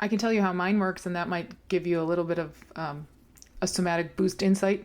I can tell you how mine works, and that might give you a little bit of a somatic boost insight.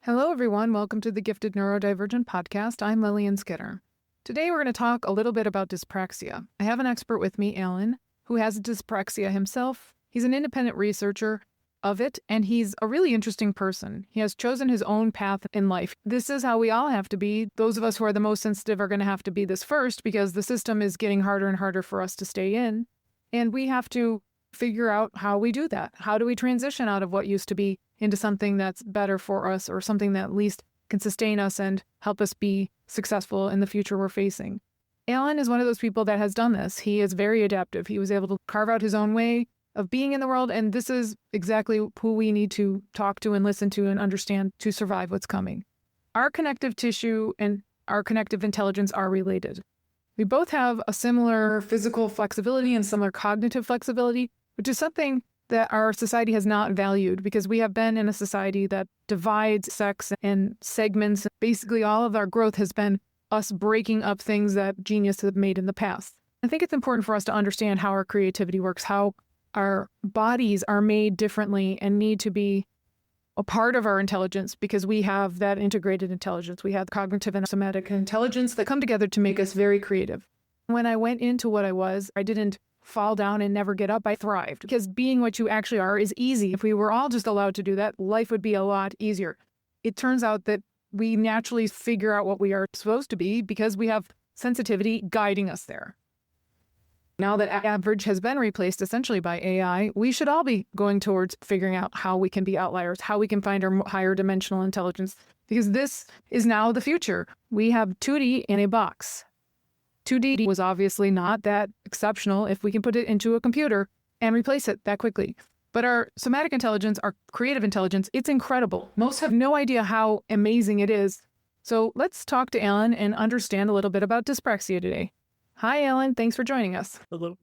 Hello, everyone. Welcome to the Gifted Neurodivergent Podcast. I'm Lillian Skinner. Today, we're going to talk a little bit about dyspraxia. I have an expert with me, Allan, who has dyspraxia himself. He's an independent researcher of it, and he's a really interesting person. He has chosen his own path in life. This is how we all have to be. Those of us who are the most sensitive are going to have to be this first because the system is getting harder and harder for us to stay in. And we have to figure out how we do that. How do we transition out of what used to be into something that's better for us or something that at least can sustain us and help us be successful in the future we're facing? Allan is one of those people that has done this. He is very adaptive. He was able to carve out his own way of being in the world, and this is exactly who we need to talk to and listen to and understand to survive what's coming. Our connective tissue and our connective intelligence are related. We both have a similar physical flexibility and similar cognitive flexibility, which is something that our society has not valued because we have been in a society that divides sex and segments. Basically, all of our growth has been us breaking up things that geniuses have made in the past. I think it's important for us to understand how our creativity works, how our bodies are made differently and need to be a part of our intelligence because we have that integrated intelligence. We have cognitive and somatic intelligence that come together to make us very creative. When I went into what I was, I didn't fall down and never get up. I thrived because being what you actually are is easy. If we were all just allowed to do that, life would be a lot easier. It turns out that we naturally figure out what we are supposed to be because we have sensitivity guiding us there. Now that average has been replaced essentially by AI, we should all be going towards figuring out how we can be outliers, how we can find our higher dimensional intelligence, because this is now the future. We have 2D in a box. 2D was obviously not that exceptional if we can put it into a computer and replace it that quickly. But our somatic intelligence, our creative intelligence, it's incredible. Most have no idea how amazing it is. So let's talk to Allan and understand a little bit about dyspraxia today. Hi, Allan. Thanks for joining us. Hello.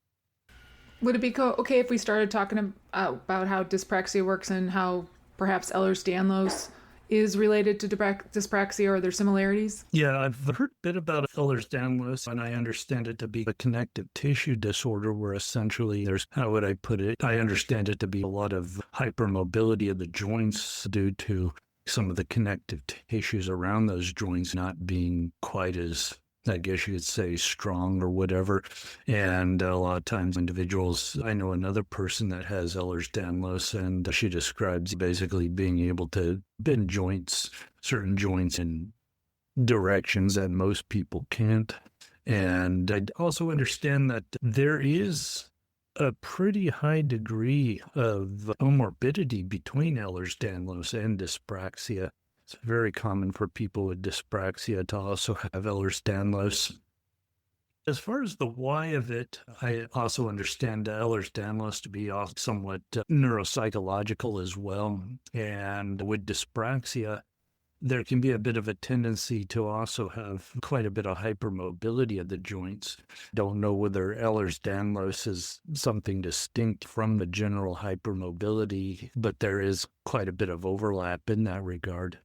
Would it be okay if we started talking about how dyspraxia works and how perhaps Ehlers-Danlos is related to dyspraxia or their similarities? Yeah, I've heard a bit about Ehlers-Danlos, and I understand it to be a connective tissue disorder where essentially there's, how would I put it? I understand it to be a lot of hypermobility of the joints due to some of the connective tissues around those joints not being quite as, I guess you could say, strong or whatever. And a lot of times individuals, I know another person that has Ehlers-Danlos, and she describes basically being able to bend joints, certain joints in directions that most people can't. And I also understand that there is a pretty high degree of comorbidity between Ehlers-Danlos and dyspraxia. It's very common for people with dyspraxia to also have Ehlers-Danlos. As far as the why of it, I also understand Ehlers-Danlos to be somewhat neuropsychological as well. And with dyspraxia, there can be a bit of a tendency to also have quite a bit of hypermobility of the joints. Don't know whether Ehlers-Danlos is something distinct from the general hypermobility, but there is quite a bit of overlap in that regard.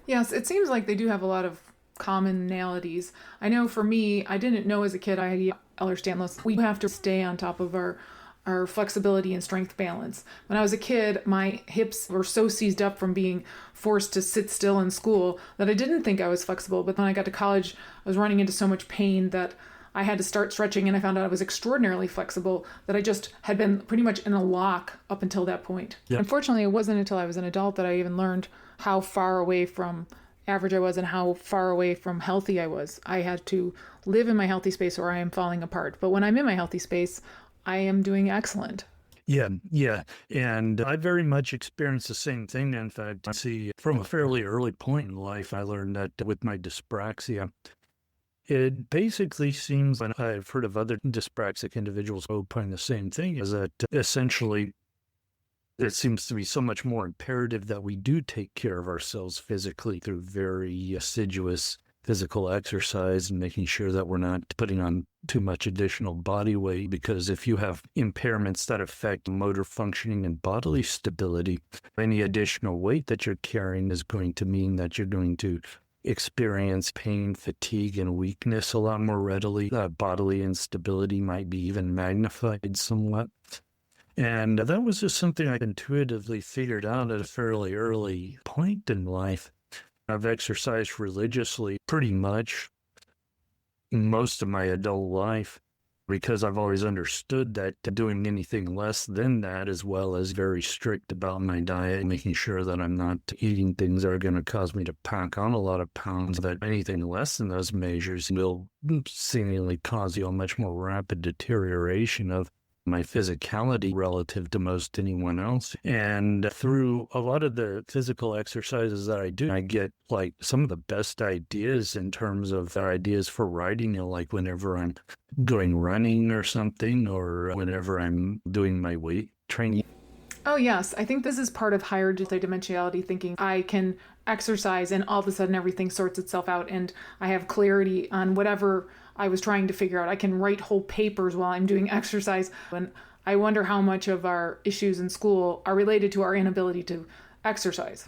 Yes, it seems like they do have a lot of commonalities. I know for me, I didn't know as a kid I had Ehlers-Danlos. We have to stay on top of our flexibility and strength balance. When I was a kid, my hips were so seized up from being forced to sit still in school that I didn't think I was flexible. But when I got to college, I was running into so much pain that I had to start stretching, and I found out I was extraordinarily flexible, that I just had been pretty much in a lock up until that point. Yep. Unfortunately, it wasn't until I was an adult that I even learned how far away from average I was and how far away from healthy I was. I had to live in my healthy space or I am falling apart. But when I'm in my healthy space, I am doing excellent. Yeah. And I very much experienced the same thing. In fact, I see from a fairly early point in life, I learned that with my dyspraxia, it basically seems, and I've heard of other dyspraxic individuals opine the same thing, is that essentially it seems to be so much more imperative that we do take care of ourselves physically through very assiduous physical exercise and making sure that we're not putting on too much additional body weight, because if you have impairments that affect motor functioning and bodily stability, any additional weight that you're carrying is going to mean that you're going to experience pain, fatigue, and weakness a lot more readily. Bodily instability might be even magnified somewhat. And that was just something I intuitively figured out at a fairly early point in life. I've exercised religiously pretty much most of my adult life because I've always understood that doing anything less than that, as well as very strict about my diet, making sure that I'm not eating things that are going to cause me to pack on a lot of pounds, that anything less than those measures will seemingly cause you a much more rapid deterioration of my physicality relative to most anyone else. And through a lot of the physical exercises that I do, I get like some of the best ideas in terms of ideas for writing, like whenever I'm going running or something, or whenever I'm doing my weight training. Oh, yes. I think this is part of higher dimensionality thinking. I can exercise and all of a sudden everything sorts itself out and I have clarity on whatever I was trying to figure out. I can write whole papers while I'm doing exercise. And I wonder how much of our issues in school are related to our inability to exercise.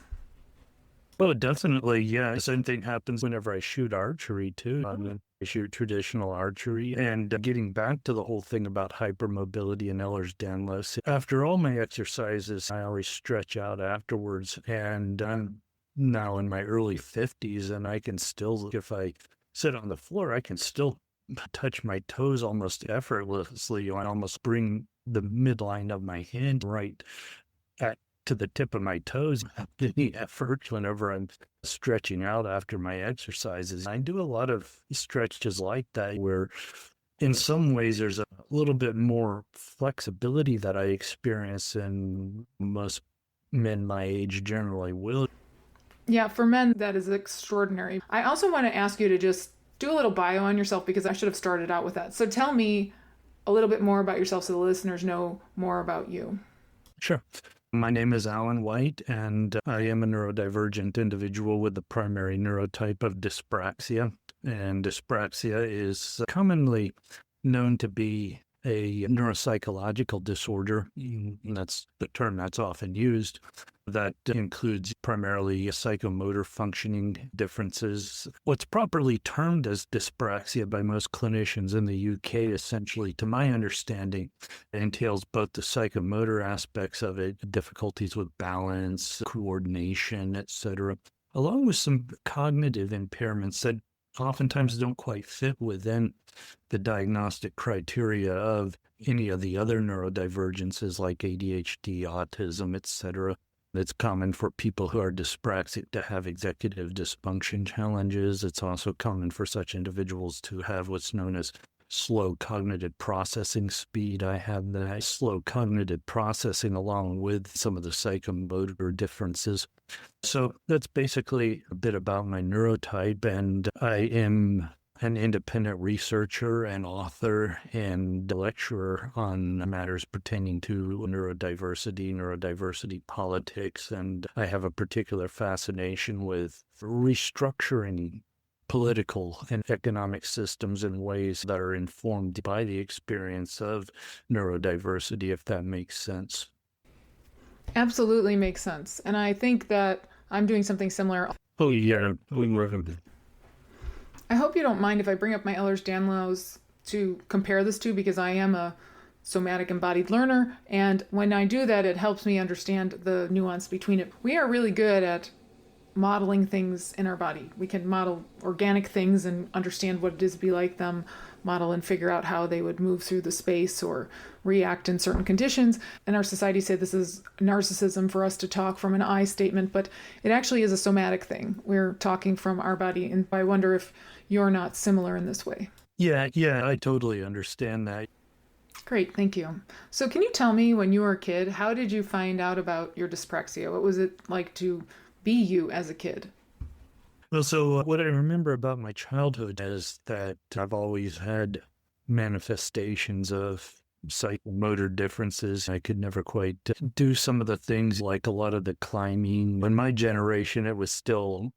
Oh, definitely. Yeah. Same thing happens whenever I shoot archery too. I shoot traditional archery. And getting back to the whole thing about hypermobility and Ehlers-Danlos, after all my exercises, I always stretch out afterwards. And I'm now in my early 50s, and I can still, if I sit on the floor, I can still touch my toes almost effortlessly. I almost bring the midline of my hand right to the tip of my toes without any effort whenever I'm stretching out after my exercises. I do a lot of stretches like that where in some ways there's a little bit more flexibility that I experience and most men my age generally will. Yeah, for men, that is extraordinary. I also want to ask you to just do a little bio on yourself because I should have started out with that. So tell me a little bit more about yourself so the listeners know more about you. Sure. My name is Allan White, and I am a neurodivergent individual with the primary neurotype of dyspraxia. And dyspraxia is commonly known to be a neuropsychological disorder. That's the term that's often used. That includes primarily psychomotor functioning differences. What's properly termed as dyspraxia by most clinicians in the UK, essentially, to my understanding, entails both the psychomotor aspects of it, difficulties with balance, coordination, etc., along with some cognitive impairments that oftentimes don't quite fit within the diagnostic criteria of any of the other neurodivergences like ADHD, autism, etc. It's common for people who are dyspraxic to have executive dysfunction challenges. It's also common for such individuals to have what's known as slow cognitive processing speed. I have that slow cognitive processing along with some of the psychomotor differences. So that's basically a bit about my neurotype, and I am an independent researcher and author and lecturer on matters pertaining to neurodiversity politics, and I have a particular fascination with restructuring political and economic systems in ways that are informed by the experience of neurodiversity, if that makes sense. Absolutely makes sense. And I think that I'm doing something similar. Oh, yeah. I hope you don't mind if I bring up my Ehlers-Danlos to compare this to, because I am a somatic embodied learner. And when I do that, it helps me understand the nuance between it. We are really good at modeling things in our body. We can model organic things and understand what it is to be like them, model and figure out how they would move through the space or react in certain conditions. And our society say this is narcissism for us to talk from an I statement, but it actually is a somatic thing. We're talking from our body, and I wonder if you're not similar in this way. Yeah, I totally understand that. Great, thank you. So can you tell me, when you were a kid, how did you find out about your dyspraxia? What was it like to be you as a kid? Well, so what I remember about my childhood is that I've always had manifestations of psychomotor differences. I could never quite do some of the things like a lot of the climbing. In my generation, it was still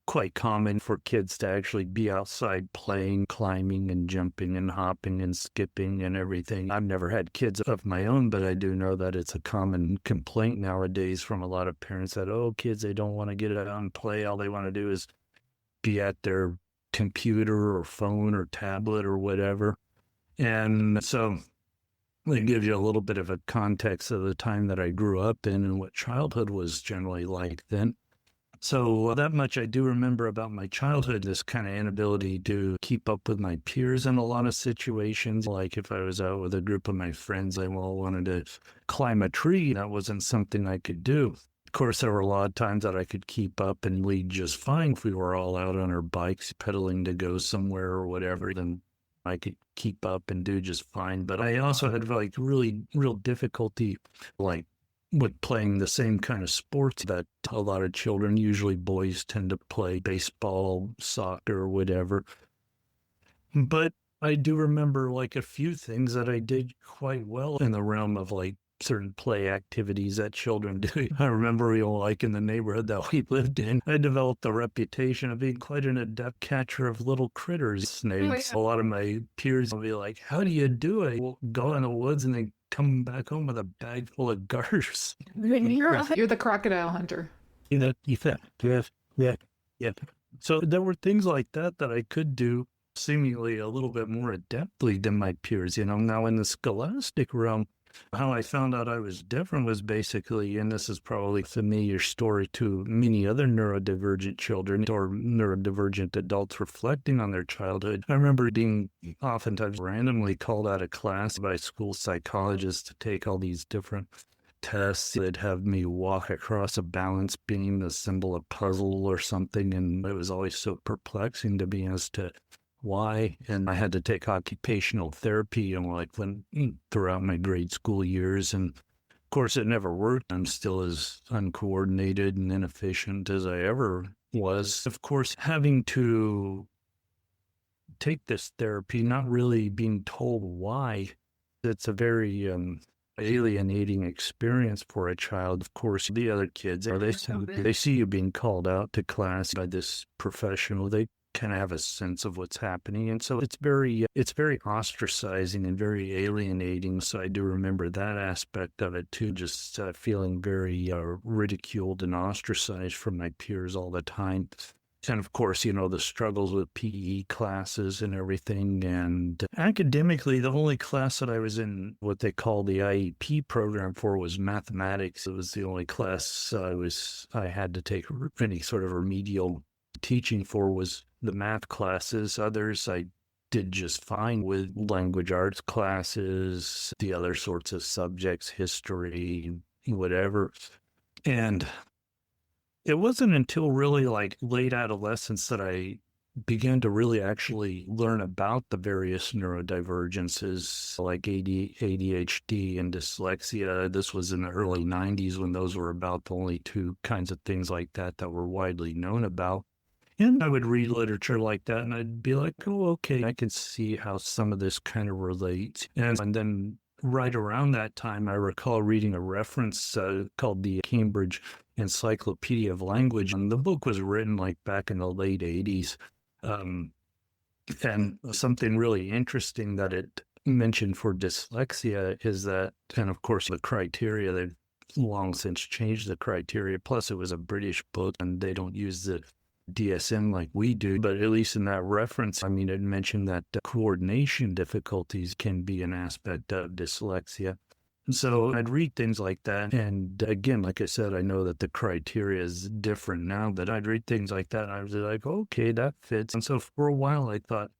quite common for kids to actually be outside playing, climbing and jumping and hopping and skipping and everything. I've never had kids of my own, but I do know that it's a common complaint nowadays from a lot of parents that, kids, they don't want to get out and play. All they want to do is be at their computer or phone or tablet or whatever. And so it gives you a little bit of a context of the time that I grew up in and what childhood was generally like then. So that much I do remember about my childhood, this kind of inability to keep up with my peers in a lot of situations. Like if I was out with a group of my friends, they all wanted to climb a tree. That wasn't something I could do. Of course, there were a lot of times that I could keep up and lead just fine. If we were all out on our bikes pedaling to go somewhere or whatever, then I could keep up and do just fine. But I also had like really real difficulty like with playing the same kind of sports that a lot of children, usually boys, tend to play: baseball, soccer, whatever. But I do remember like a few things that I did quite well in the realm of like certain play activities that children do. I remember, like in the neighborhood that we lived in, I developed a reputation of being quite an adept catcher of little critters, snakes. A lot of my peers will be like, "How do you do it?" We'll go in the woods and then come back home with a bag full of garters. You're the crocodile hunter. Yeah. So there were things like that I could do seemingly a little bit more adeptly than my peers. Now in the scholastic realm, how I found out I was different was basically, and this is probably a familiar story to many other neurodivergent children or neurodivergent adults reflecting on their childhood. I remember being oftentimes randomly called out of class by school psychologists to take all these different tests. They'd have me walk across a balance beam, assemble a puzzle or something, and it was always so perplexing to me as to why. And I had to take occupational therapy throughout my grade school years. And of course, it never worked. I'm still as uncoordinated and inefficient as I ever was. Of course, having to take this therapy, not really being told why, it's a very alienating experience for a child. Of course, the other kids, they see you being called out to class by this professional. They kind of have a sense of what's happening. And so it's very ostracizing and very alienating. So I do remember that aspect of it too, just feeling very ridiculed and ostracized from my peers all the time. And of course, the struggles with PE classes and everything. And academically, the only class that I was in what they call the IEP program for was mathematics. It was the only class I had to take any sort of remedial teaching for was the math classes. Others I did just fine with: language arts classes, the other sorts of subjects, history, whatever. And it wasn't until really like late adolescence that I began to really actually learn about the various neurodivergences like ADHD and dyslexia. This was in the early 90s when those were about the only two kinds of things like that were widely known about. And I would read literature like that, and I'd be like, oh, okay, I can see how some of this kind of relates. And then right around that time, I recall reading a reference called the Cambridge Encyclopedia of Language. And the book was written like back in the late 80s. And something really interesting that it mentioned for dyslexia is that, and of course, the criteria, they've long since changed the criteria. Plus, it was a British book, and they don't use the DSM like we do, but at least in that reference, it mentioned that coordination difficulties can be an aspect of dyslexia. And so I'd read things like that. And again, like I said, I know that the criteria is different now, but I'd read things like that and I was like, okay, that fits. And so for a while, I thought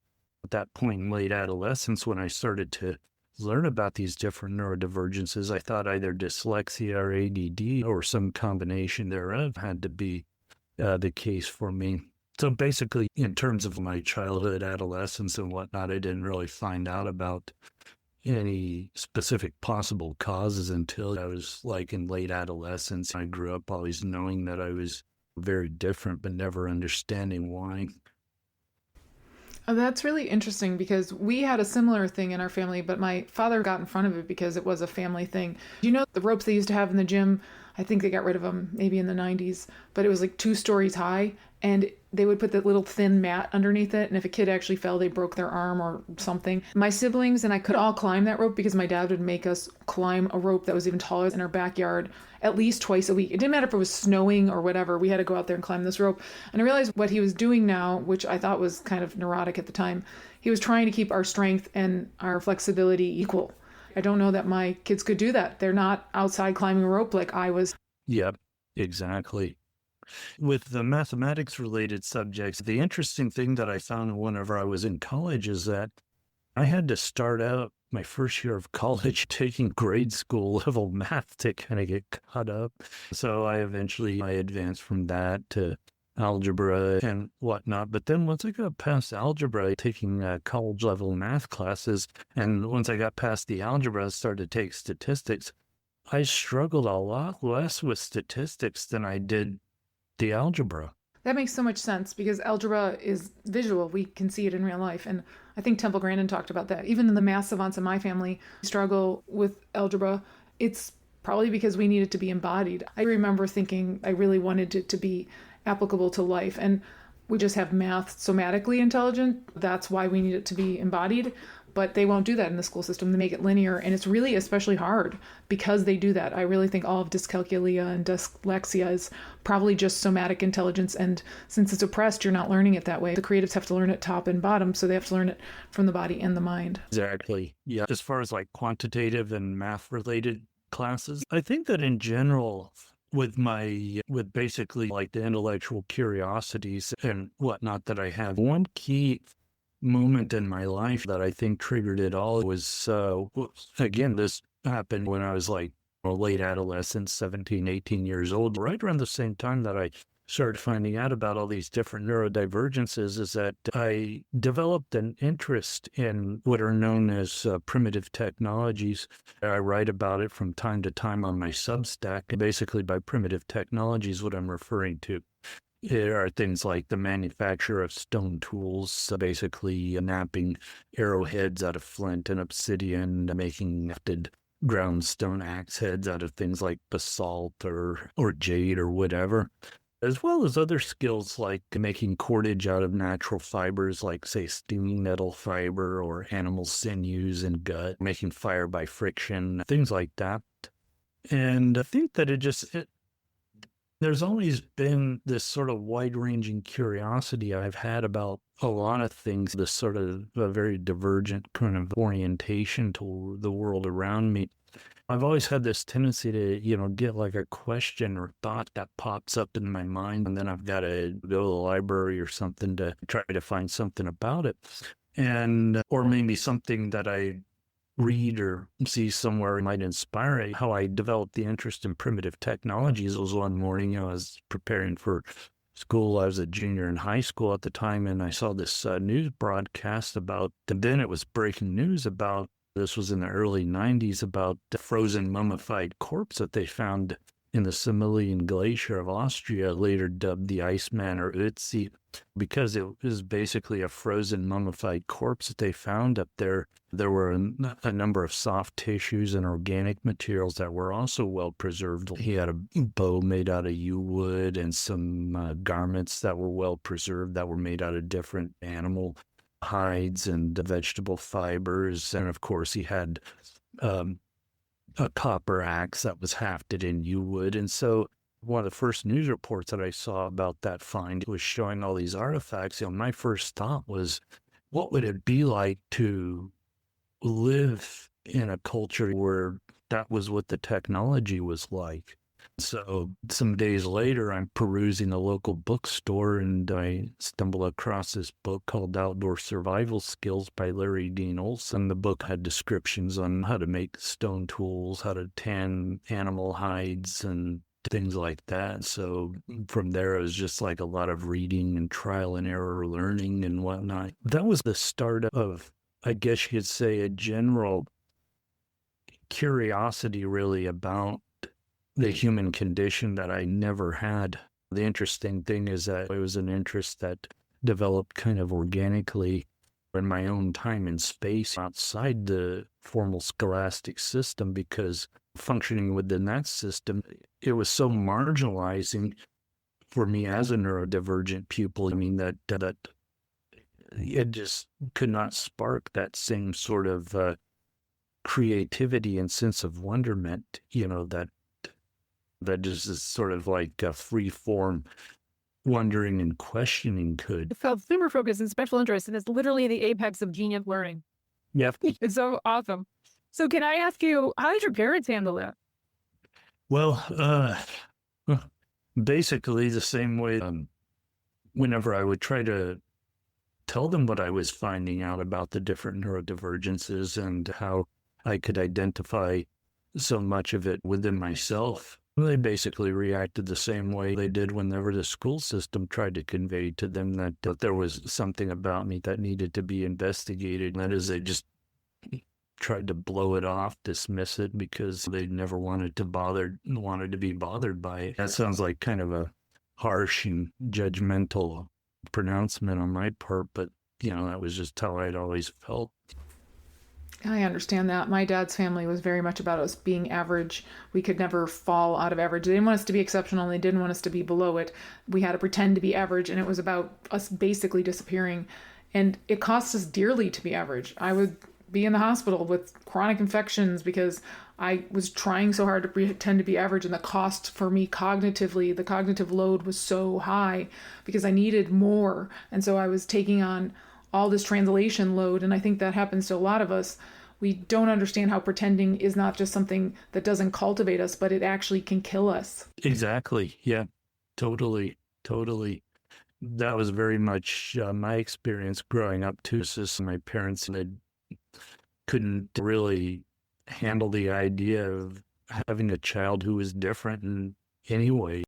at that point in late adolescence, when I started to learn about these different neurodivergences, I thought either dyslexia or ADD or some combination thereof had to be the case for me. So basically, in terms of my childhood, adolescence, and whatnot, I didn't really find out about any specific possible causes until I was like in late adolescence. I grew up always knowing that I was very different, but never understanding why. Oh, that's really interesting because we had a similar thing in our family, but my father got in front of it because it was a family thing. The ropes they used to have in the gym, I think they got rid of them maybe in the 90s, but it was like 2 stories high, and they would put the little thin mat underneath it, and if a kid actually fell, they broke their arm or something. My siblings and I could all climb that rope because my dad would make us climb a rope that was even taller in our backyard at least twice a week. It didn't matter if it was snowing or whatever, we had to go out there and climb this rope. And I realized what he was doing now, which I thought was kind of neurotic at the time, he was trying to keep our strength and our flexibility equal. I don't know that my kids could do that. They're not outside climbing a rope like I was. Yep, exactly. With the mathematics related subjects, the interesting thing that I found whenever I was in college is that I had to start out my first year of college taking grade school level math to kind of get caught up. So I advanced from that to algebra and whatnot. But then once I got past algebra, taking college level math classes, and once I got past the algebra, I started to take statistics. I struggled a lot less with statistics than I did the algebra. That makes so much sense because algebra is visual. We can see it in real life. And I think Temple Grandin talked about that. Even the math savants in my family struggle with algebra. It's probably because we need it to be embodied. I remember thinking I really wanted it to be applicable to life. And we just have math somatically intelligent. That's why we need it to be embodied. But they won't do that in the school system. They make it linear. And it's really especially hard because they do that. I really think all of dyscalculia and dyslexia is probably just somatic intelligence. And since it's oppressed, you're not learning it that way. The creatives have to learn it top and bottom. So they have to learn it from the body and the mind. Exactly. Yeah. As far as like quantitative and math related classes, I think that in general, with basically like the intellectual curiosities and whatnot that I have, one key moment in my life that I think triggered it all was, again, this happened when I was like late adolescent, 17, 18 years old, right around the same time that I started finding out about all these different neurodivergences, is that I developed an interest in what are known as primitive technologies. I write about it from time to time on my Substack. Basically, by primitive technologies, what I'm referring to there are things like the manufacture of stone tools, basically knapping arrowheads out of flint and obsidian, making nafted ground stone axe heads out of things like basalt or jade or whatever, as well as other skills like making cordage out of natural fibers like, say, steaming nettle fiber or animal sinews and gut, making fire by friction, things like that. And I think that there's always been this sort of wide-ranging curiosity I've had about a lot of things, this sort of a very divergent kind of orientation to the world around me. I've always had this tendency to, get like a question or thought that pops up in my mind, and then I've got to go to the library or something to try to find something about it. Or maybe something that I read or see somewhere might inspire it. How I developed the interest in primitive technologies was one morning I was preparing for school. I was a junior in high school at the time, and I saw this news broadcast and then it was breaking news about, this was in the early 90s, about the frozen mummified corpse that they found in the Similian Glacier of Austria, later dubbed the Iceman or Ötzi, because it was basically a frozen mummified corpse that they found up there. There were a number of soft tissues and organic materials that were also well preserved. He had a bow made out of yew wood and some garments that were well preserved that were made out of different animal hides and vegetable fibers. And of course, he had a copper axe that was hafted in yew wood. And so one of the first news reports that I saw about that find was showing all these artifacts. My first thought was, what would it be like to live in a culture where that was what the technology was like? So some days later, I'm perusing a local bookstore and I stumble across this book called Outdoor Survival Skills by Larry Dean Olson. The book had descriptions on how to make stone tools, how to tan animal hides and things like that. So from there, it was just like a lot of reading and trial and error learning and whatnot. That was the start of, I guess you could say, a general curiosity really about the human condition that I never had. The interesting thing is that it was an interest that developed kind of organically in my own time and space outside the formal scholastic system, because functioning within that system, it was so marginalizing for me as a neurodivergent pupil. I mean, that it just could not spark that same sort of creativity and sense of wonderment, that just is sort of like a free form wondering and questioning could. It felt super focused and special interest, and it's literally the apex of genius learning. Yeah. It's so awesome. So can I ask you, how did your parents handle that? Well, basically the same way. Whenever I would try to tell them what I was finding out about the different neurodivergences and how I could identify so much of it within myself, they basically reacted the same way they did whenever the school system tried to convey to them that there was something about me that needed to be investigated. That is, they just tried to blow it off, dismiss it, because they never wanted to be bothered by it. That sounds like kind of a harsh and judgmental pronouncement on my part, but that was just how I'd always felt. I understand that. My dad's family was very much about us being average. We could never fall out of average. They didn't want us to be exceptional. They didn't want us to be below it. We had to pretend to be average, and it was about us basically disappearing. And it cost us dearly to be average. I would be in the hospital with chronic infections because I was trying so hard to pretend to be average, and the cost for me cognitively, the cognitive load was so high because I needed more. And so I was taking on all this translation load, and I think that happens to a lot of us. We don't understand how pretending is not just something that doesn't cultivate us, but it actually can kill us. Exactly. Yeah, totally. That was very much my experience growing up too. So my parents couldn't really handle the idea of having a child who was different in any way.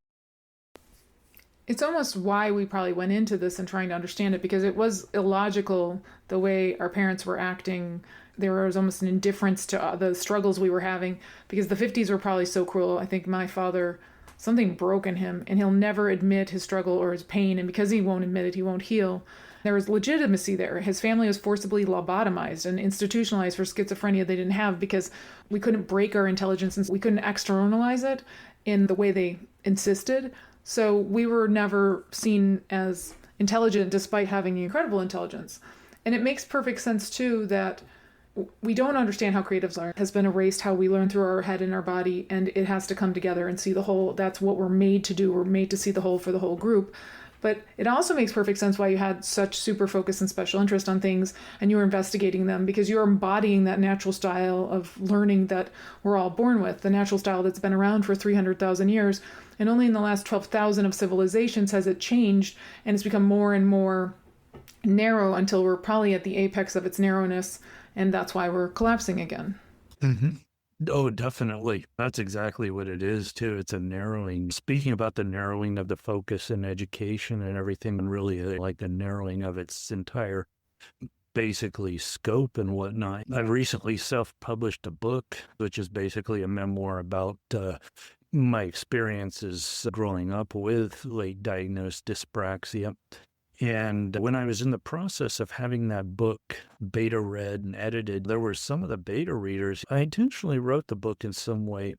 It's almost why we probably went into this and trying to understand it, because it was illogical the way our parents were acting. There was almost an indifference to the struggles we were having, because the 50s were probably so cruel. I think my father, something broke in him, and he'll never admit his struggle or his pain, and because he won't admit it, he won't heal. There was legitimacy there. His family was forcibly lobotomized and institutionalized for schizophrenia they didn't have, because we couldn't break our intelligence and we couldn't externalize it in the way they insisted. So we were never seen as intelligent despite having incredible intelligence. And it makes perfect sense too that we don't understand how creatives learn. It has been erased how we learn through our head and our body, and it has to come together and see the whole. That's what we're made to do. We're made to see the whole for the whole group. But it also makes perfect sense why you had such super focus and special interest on things, and you were investigating them, because you're embodying that natural style of learning that we're all born with, the natural style that's been around for 300,000 years. And only in the last 12,000 of civilizations has it changed, and it's become more and more narrow until we're probably at the apex of its narrowness, and that's why we're collapsing again. Mm-hmm. Oh, definitely. That's exactly what it is, too. It's a narrowing. Speaking about the narrowing of the focus in education and everything, and really like the narrowing of its entire, basically, scope and whatnot. I've recently self-published a book, which is basically a memoir about my experiences growing up with late diagnosed dyspraxia. And when I was in the process of having that book beta read and edited, there were some of the beta readers. I intentionally wrote the book in some way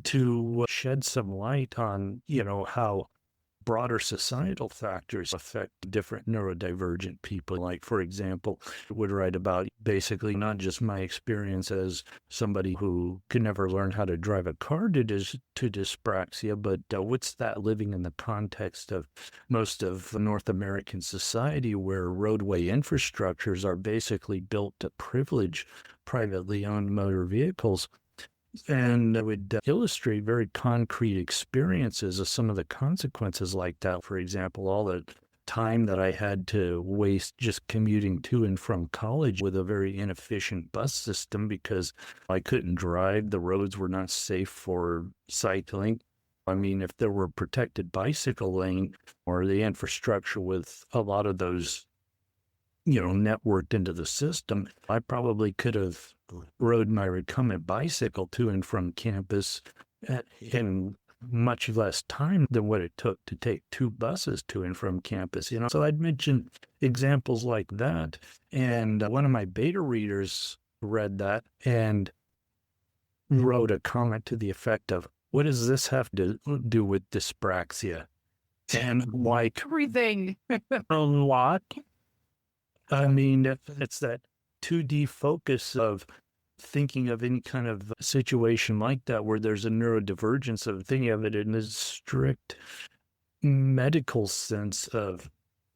to shed some light on, how broader societal factors affect different neurodivergent people. Like, for example, I would write about basically not just my experience as somebody who could never learn how to drive a car to dyspraxia, but what's that living in the context of most of North American society, where roadway infrastructures are basically built to privilege privately owned motor vehicles. And I would illustrate very concrete experiences of some of the consequences like that. For example, all the time that I had to waste just commuting to and from college with a very inefficient bus system because I couldn't drive. The roads were not safe for cycling. I mean, if there were protected bicycle lane or the infrastructure with a lot of those, networked into the system, I probably could have rode my recumbent bicycle to and from campus in much less time than what it took to take 2 buses to and from campus, you know. So I'd mention examples like that. And one of my beta readers read that and wrote a comment to the effect of, what does this have to do with dyspraxia? And like, Everything. a lot. I mean, it's that 2D focus of thinking of any kind of situation like that where there's a neurodivergence, of thinking of it in a strict medical sense of,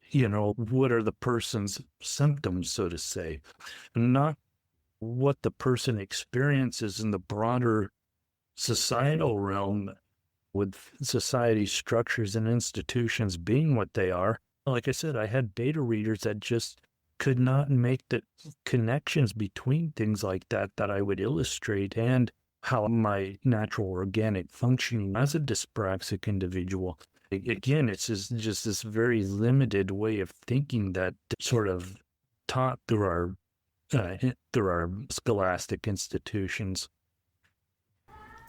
you know, what are the person's symptoms, so to say, not what the person experiences in the broader societal realm, with society structures and institutions being what they are. Like I said, I had beta readers that just could not make the connections between things like that I would illustrate, and how my natural organic functioning as a dyspraxic individual. Again, it's just this very limited way of thinking that sort of taught through our scholastic institutions.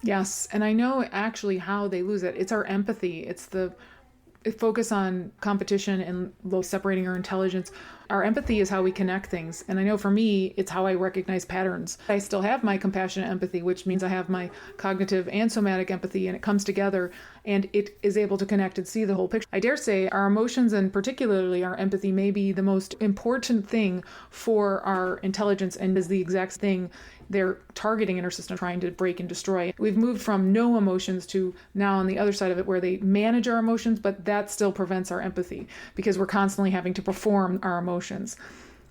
Yes, and I know actually how they lose it. It's our empathy. It's the focus on competition and low separating our intelligence. Our empathy is how we connect things. And I know for me, it's how I recognize patterns. I still have my compassionate empathy, which means I have my cognitive and somatic empathy, and it comes together and it is able to connect and see the whole picture. I dare say our emotions, and particularly our empathy, may be the most important thing for our intelligence, and is the exact thing they're targeting in our system, trying to break and destroy. We've moved from no emotions to now on the other side of it, where they manage our emotions, but that still prevents our empathy because we're constantly having to perform our emotions.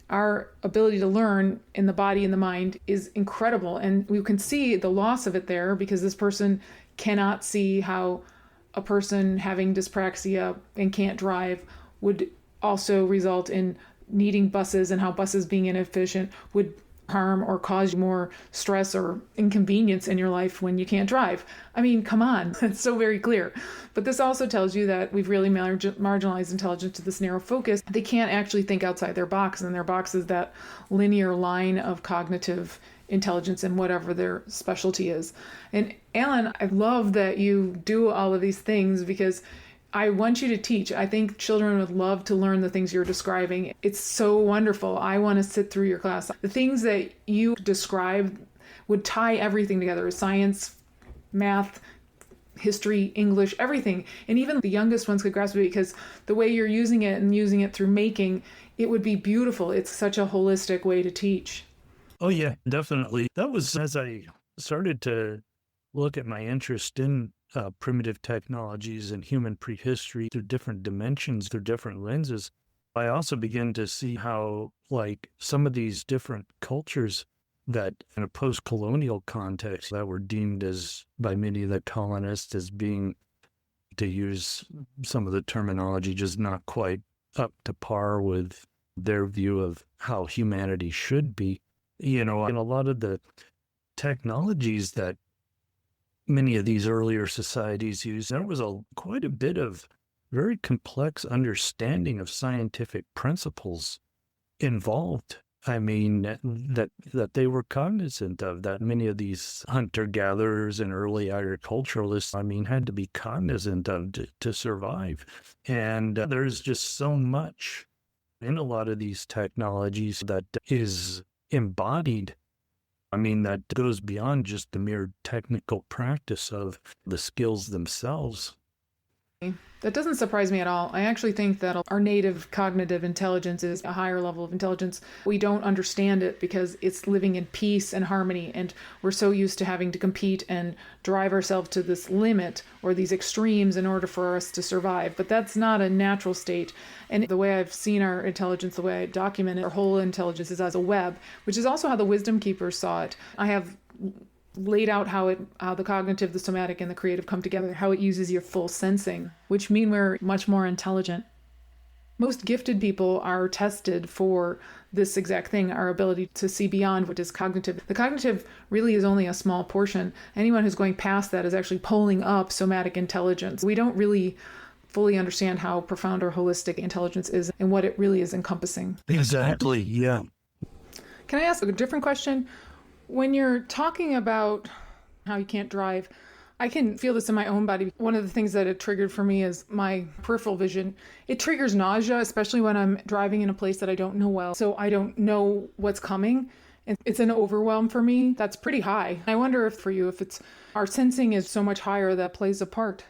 Our ability to learn in the body and the mind is incredible, and we can see the loss of it there, because this person cannot see how a person having dyspraxia and can't drive would also result in needing buses, and how buses being inefficient would harm or cause more stress or inconvenience in your life when you can't drive. I mean, come on, it's so very clear. But this also tells you that we've really marginalized intelligence to this narrow focus. They can't actually think outside their box, and their box is that linear line of cognitive intelligence and whatever their specialty is. And Allan, I love that you do all of these things, because I want you to teach. I think children would love to learn the things you're describing. It's so wonderful. I want to sit through your class. The things that you describe would tie everything together: science, math, history, English, everything. And even the youngest ones could grasp it, because the way you're using it and using it through making, it would be beautiful. It's such a holistic way to teach. Oh, yeah, definitely. That was as I started to look at my interest in primitive technologies and human prehistory through different dimensions, through different lenses. I also began to see how, like, some of these different cultures that in a post-colonial context that were deemed as, by many of the colonists, as being, to use some of the terminology, just not quite up to par with their view of how humanity should be. You know, and a lot of the technologies that many of these earlier societies used, there was quite a bit of very complex understanding of scientific principles involved. I mean, that they were cognizant of, that many of these hunter-gatherers and early agriculturalists, I mean, had to be cognizant of to survive. And there's just so much in a lot of these technologies that is embodied. I mean, that goes beyond just the mere technical practice of the skills themselves. That doesn't surprise me at all. I actually think that our native cognitive intelligence is a higher level of intelligence. We don't understand it because it's living in peace and harmony, and we're so used to having to compete and drive ourselves to this limit or these extremes in order for us to survive. But that's not a natural state. And the way I've seen our intelligence, the way I document it, our whole intelligence is as a web, which is also how the wisdom keepers saw it. I have laid out how the cognitive, the somatic, and the creative come together, how it uses your full sensing, which mean we're much more intelligent. Most gifted people are tested for this exact thing, our ability to see beyond what is cognitive. The cognitive really is only a small portion. Anyone who's going past that is actually pulling up somatic intelligence. We don't really fully understand how profound our holistic intelligence is and what it really is encompassing. Exactly, yeah. Can I ask a different question? When you're talking about how you can't drive, I can feel this in my own body. One of the things that it triggered for me is my peripheral vision. It triggers nausea, especially when I'm driving in a place that I don't know well. So I don't know what's coming. And it's an overwhelm for me. That's pretty high. I wonder if for you, if it's our sensing is so much higher that plays a part.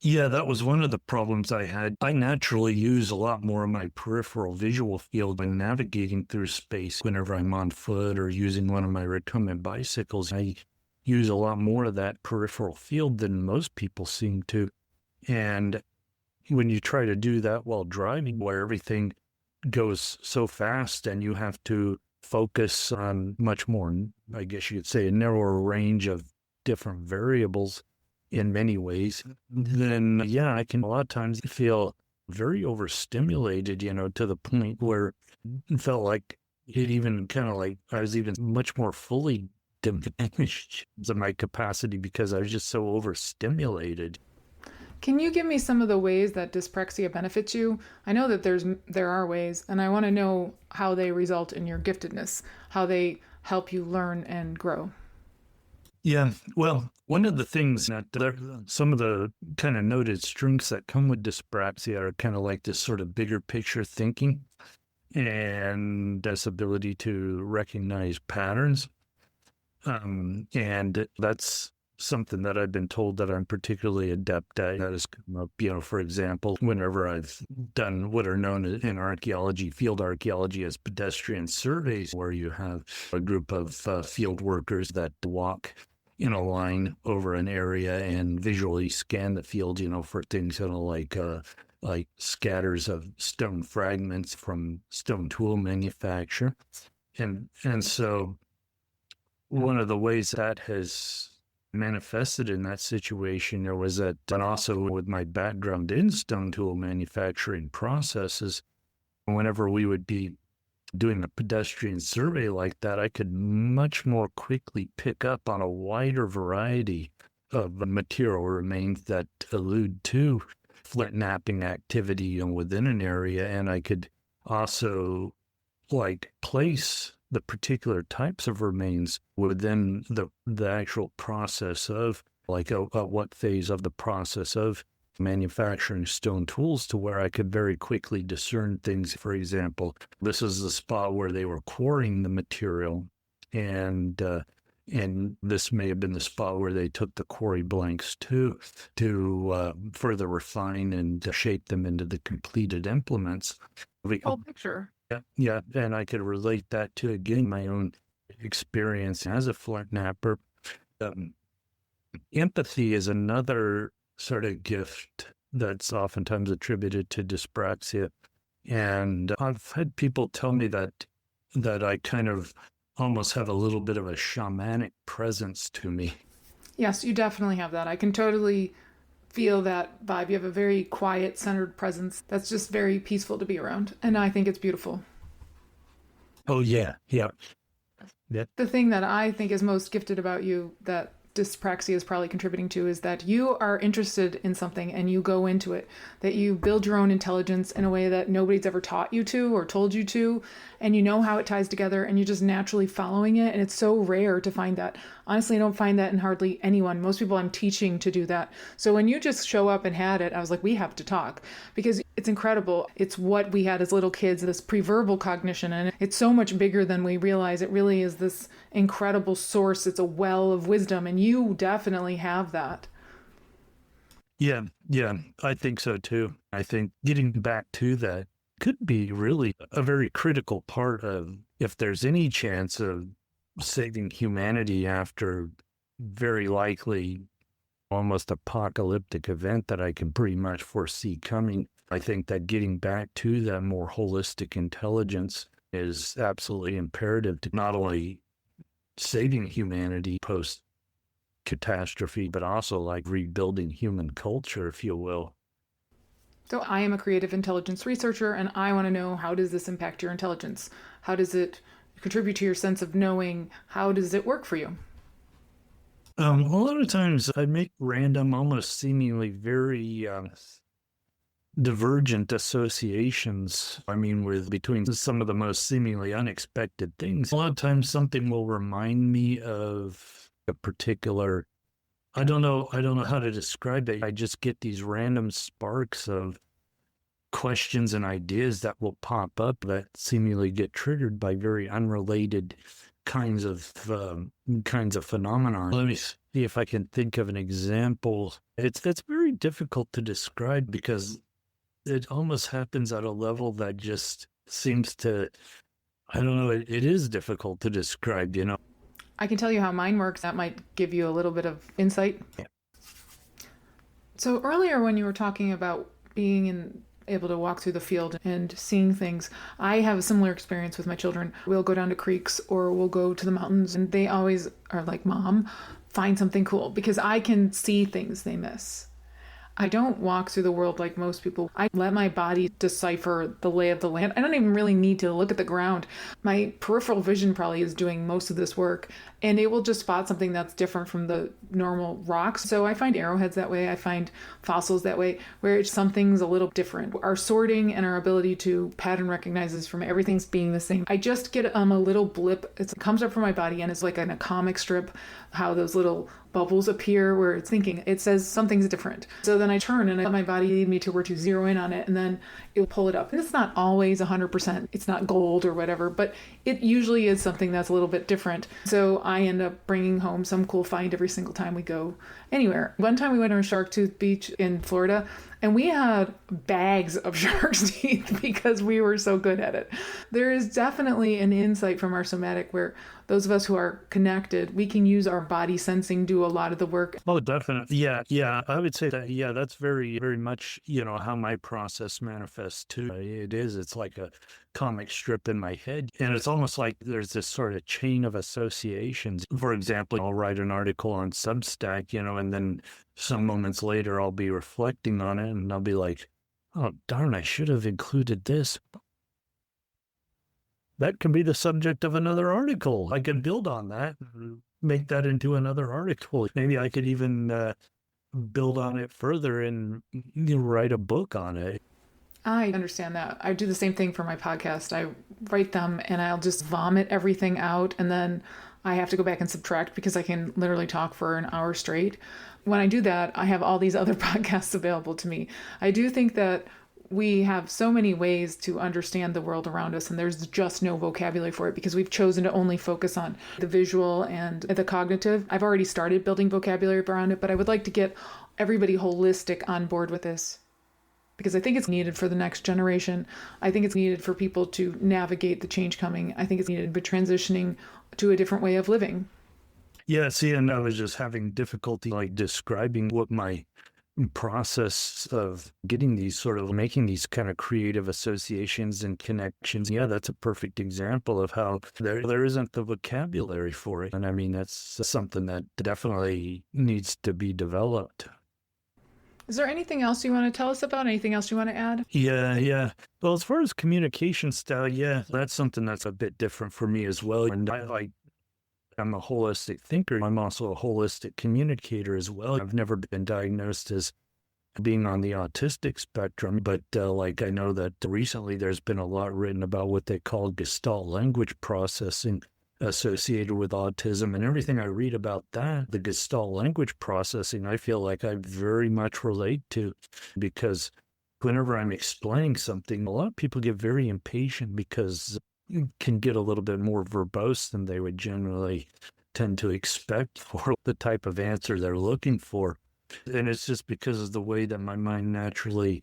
Yeah, that was one of the problems I had. I naturally use a lot more of my peripheral visual field when navigating through space. Whenever I'm on foot or using one of my recumbent bicycles, I use a lot more of that peripheral field than most people seem to. And when you try to do that while driving, where everything goes so fast and you have to focus on much more, I guess you could say, a narrower range of different variables in many ways, then yeah, I can a lot of times feel very overstimulated, to the point where it felt like it even kind of like I was even much more fully diminished in my capacity because I was just so overstimulated. Can you give me some of the ways that dyspraxia benefits you? I know that there are ways, and I want to know how they result in your giftedness, how they help you learn and grow. Yeah, well, one of the things that some of the kind of noted strengths that come with dyspraxia are kind of like this sort of bigger picture thinking and this ability to recognize patterns. And that's something that I've been told that I'm particularly adept at. That has come up, for example, whenever I've done what are known in archaeology, field archaeology, as pedestrian surveys, where you have a group of field workers that walk in a line over an area and visually scan the field, for things like scatters of stone fragments from stone tool manufacture. And so one of the ways that has manifested in that situation was that, and also with my background in stone tool manufacturing processes, whenever we would be doing a pedestrian survey like that, I could much more quickly pick up on a wider variety of material remains that allude to flint knapping activity within an area. And I could also place the particular types of remains within the actual process of what phase of the process of manufacturing stone tools, to where I could very quickly discern things. For example, this is the spot where they were quarrying the material, and this may have been the spot where they took the quarry blanks to further refine and shape them into the completed implements. Whole picture. Yeah, and I could relate that to, again, my own experience as a flint knapper. Empathy is another sort of gift that's oftentimes attributed to dyspraxia. And I've had people tell me that I kind of almost have a little bit of a shamanic presence to me. Yes, you definitely have that. I can totally feel that vibe. You have a very quiet, centered presence that's just very peaceful to be around. And I think it's beautiful. Oh, yeah. The thing that I think is most gifted about you that dyspraxia is probably contributing to is that you are interested in something and you go into it, that you build your own intelligence in a way that nobody's ever taught you to or told you to, and you know how it ties together and you're just naturally following it. And it's so rare to find that. Honestly, I don't find that in hardly anyone. Most people I'm teaching to do that. So when you just show up and had it, I was like, we have to talk, because it's incredible. It's what we had as little kids, this preverbal cognition, and it's so much bigger than we realize. It really is this incredible source. It's a well of wisdom, and you definitely have that. Yeah, I think so too. I think getting back to that could be really a very critical part of, if there's any chance of saving humanity after very likely almost apocalyptic event that I can pretty much foresee coming. I think that getting back to that more holistic intelligence is absolutely imperative to not only saving humanity post catastrophe, but also rebuilding human culture, if you will. So I am a creative intelligence researcher, and I want to know, how does this impact your intelligence? How does it contribute to your sense of knowing? How does it work for you? A lot of times I make random, almost seemingly very divergent associations. Between some of the most seemingly unexpected things. A lot of times something will remind me of a particular I don't know how to describe it. I just get these random sparks of questions and ideas that will pop up that seemingly get triggered by very unrelated kinds of phenomena. Let me see if I can think of an example. It's very difficult to describe because it almost happens at a level that just seems to, I don't know, it is difficult to describe, you know. I can tell you how mine works. That might give you a little bit of insight. Yeah. So earlier when you were talking about able to walk through the field and seeing things, I have a similar experience with my children. We'll go down to creeks or we'll go to the mountains, and they always are like, Mom, find something cool, because I can see things they miss. I don't walk through the world like most people. I let my body decipher the lay of the land. I don't even really need to look at the ground. My peripheral vision probably is doing most of this work, and it will just spot something that's different from the normal rocks. So I find arrowheads that way. I find fossils that way, where something's a little different. Our sorting and our ability to pattern recognizes from everything's being the same. I just get a little blip. It comes up from my body, and it's like in a comic strip, how those little bubbles appear where it's thinking, it says something's different. So then I turn and I let my body lead me to where to zero in on it, and then it'll pull it up. And it's not always 100%. It's not gold or whatever, but it usually is something that's a little bit different. So I end up bringing home some cool find every single time we go anywhere. One time we went on Shark Tooth Beach in Florida, and we had bags of shark's teeth because we were so good at it. There is definitely an insight from our somatic where those of us who are connected, we can use our body sensing, do a lot of the work. Oh, definitely. Yeah. I would say that, yeah, that's very, very much, how my process manifests too. It's like a comic strip in my head. And it's almost like there's this sort of chain of associations. For example, I'll write an article on Substack, and then some moments later I'll be reflecting on it and I'll be like, oh, darn, I should have included this. That can be the subject of another article. I can build on that, make that into another article. Maybe I could even build on it further and write a book on it. I understand that. I do the same thing for my podcast. I write them and I'll just vomit everything out, and then I have to go back and subtract because I can literally talk for an hour straight. When I do that, I have all these other podcasts available to me. I do think that we have so many ways to understand the world around us, and there's just no vocabulary for it because we've chosen to only focus on the visual and the cognitive. I've already started building vocabulary around it, but I would like to get everybody holistic on board with this because I think it's needed for the next generation. I think it's needed for people to navigate the change coming. I think it's needed for transitioning to a different way of living. Yeah, see, and I was just having difficulty describing what my process of getting making these kind of creative associations and connections. Yeah, that's a perfect example of how there isn't the vocabulary for it. And I mean, that's something that definitely needs to be developed. Is there anything else you want to tell us about? Anything else you want to add? Yeah. Well, as far as communication style, yeah, that's something that's a bit different for me as well. And I'm a holistic thinker. I'm also a holistic communicator as well. I've never been diagnosed as being on the autistic spectrum, but I know that recently there's been a lot written about what they call Gestalt language processing associated with autism, and everything I read about that, the Gestalt language processing, I feel like I very much relate to, because whenever I'm explaining something, a lot of people get very impatient because can get a little bit more verbose than they would generally tend to expect for the type of answer they're looking for. And it's just because of the way that my mind naturally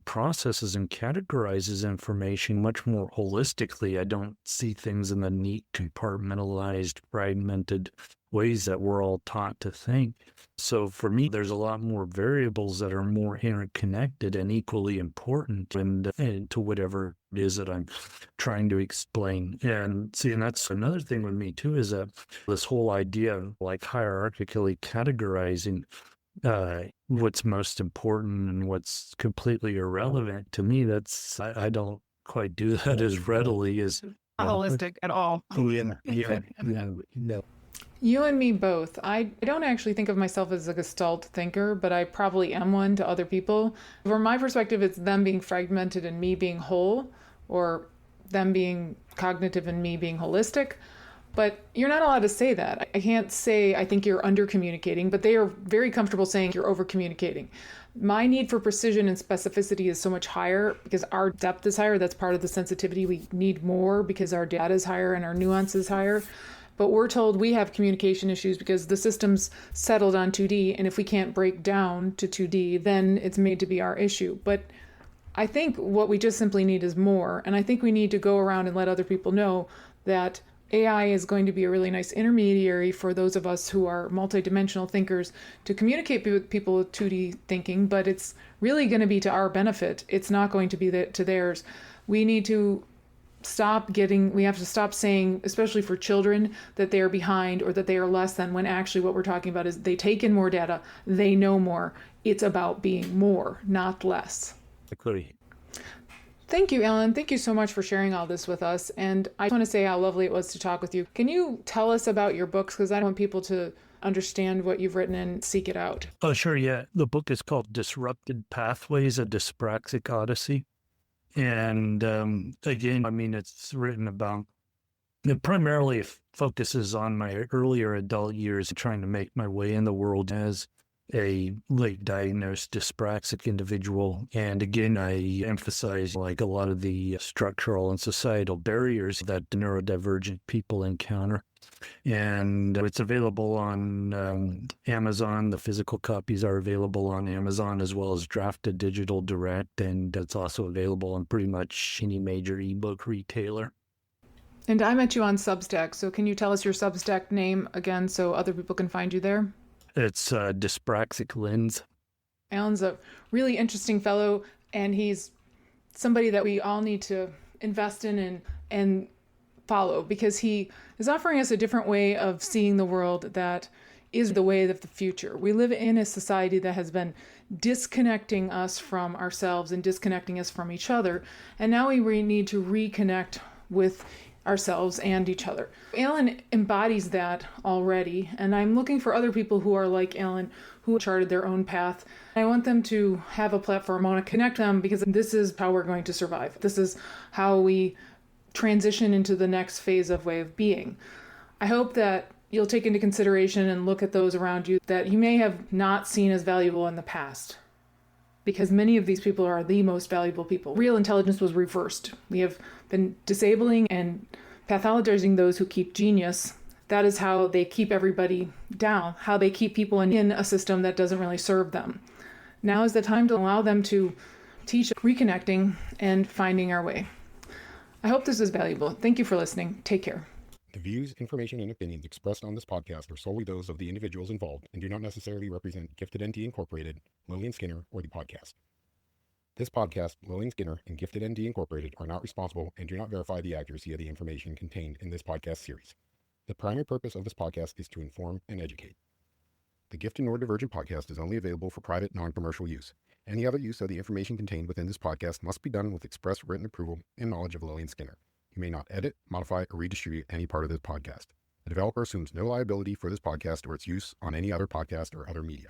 processes and categorizes information much more holistically. I don't see things in the neat, compartmentalized, fragmented ways that we're all taught to think. So for me, there's a lot more variables that are more interconnected and equally important and to whatever it is that I'm trying to explain. And that's another thing with me too, is that this whole idea of hierarchically categorizing what's most important and what's completely irrelevant. To me, I don't quite do that as readily as not holistic at all. No. You and me both. I don't actually think of myself as a Gestalt thinker, but I probably am one to other people. From my perspective, it's them being fragmented and me being whole, or them being cognitive and me being holistic. But you're not allowed to say that. I can't say I think you're under communicating, but they are very comfortable saying you're over communicating. My need for precision and specificity is so much higher because our depth is higher. That's part of the sensitivity. We need more because our data is higher and our nuance is higher. But we're told we have communication issues because the system's settled on 2D, and if we can't break down to 2D, then it's made to be our issue. But I think what we just simply need is more, and I think we need to go around and let other people know that AI is going to be a really nice intermediary for those of us who are multidimensional thinkers to communicate with people with 2D thinking, but it's really going to be to our benefit. It's not going to be to theirs. We need to we have to stop saying, especially for children, that they are behind or that they are less than, when actually what we're talking about is they take in more data, they know more. It's about being more, not less. Agree. Thank you, Allan. Thank you so much for sharing all this with us. And I want to say how lovely it was to talk with you. Can you tell us about your books? Because I want people to understand what you've written and seek it out. Oh, sure, yeah. The book is called Disrupted Pathways, A Dyspraxic Odyssey. And again, I mean, it's written about, it primarily focuses on my earlier adult years trying to make my way in the world as a late diagnosed dyspraxic individual. And again, I emphasize like a lot of the structural and societal barriers that neurodivergent people encounter. And it's available on Amazon. The physical copies are available on Amazon as well as drafted digital direct. And it's also available on pretty much any major ebook retailer. And I met you on Substack. So can you tell us your Substack name again so other people can find you there? It's Dyspraxic Lens. Allan's a really interesting fellow, and he's somebody that we all need to invest in and follow, because he is offering us a different way of seeing the world that is the way of the future. We live in a society that has been disconnecting us from ourselves and disconnecting us from each other, and now we need to reconnect with ourselves and each other. Allan embodies that already, and I'm looking for other people who are like Allan, who charted their own path. I want them to have a platform. I want to connect them because this is how we're going to survive. This is how we transition into the next phase of way of being. I hope that you'll take into consideration and look at those around you that you may have not seen as valuable in the past, because many of these people are the most valuable people. Real intelligence was reversed. We have been disabling and pathologizing those who keep genius. That is how they keep everybody down, how they keep people in a system that doesn't really serve them. Now is the time to allow them to teach reconnecting and finding our way. I hope this is valuable. Thank you for listening. Take care. The views, information, and opinions expressed on this podcast are solely those of the individuals involved and do not necessarily represent Gifted ND Incorporated, Lillian Skinner, or the podcast. This podcast, Lillian Skinner, and Gifted ND Incorporated are not responsible and do not verify the accuracy of the information contained in this podcast series. The primary purpose of this podcast is to inform and educate. The Gifted Neurodivergent Podcast is only available for private, non-commercial use. Any other use of the information contained within this podcast must be done with express written approval and knowledge of Lillian Skinner. You may not edit, modify, or redistribute any part of this podcast. The developer assumes no liability for this podcast or its use on any other podcast or other media.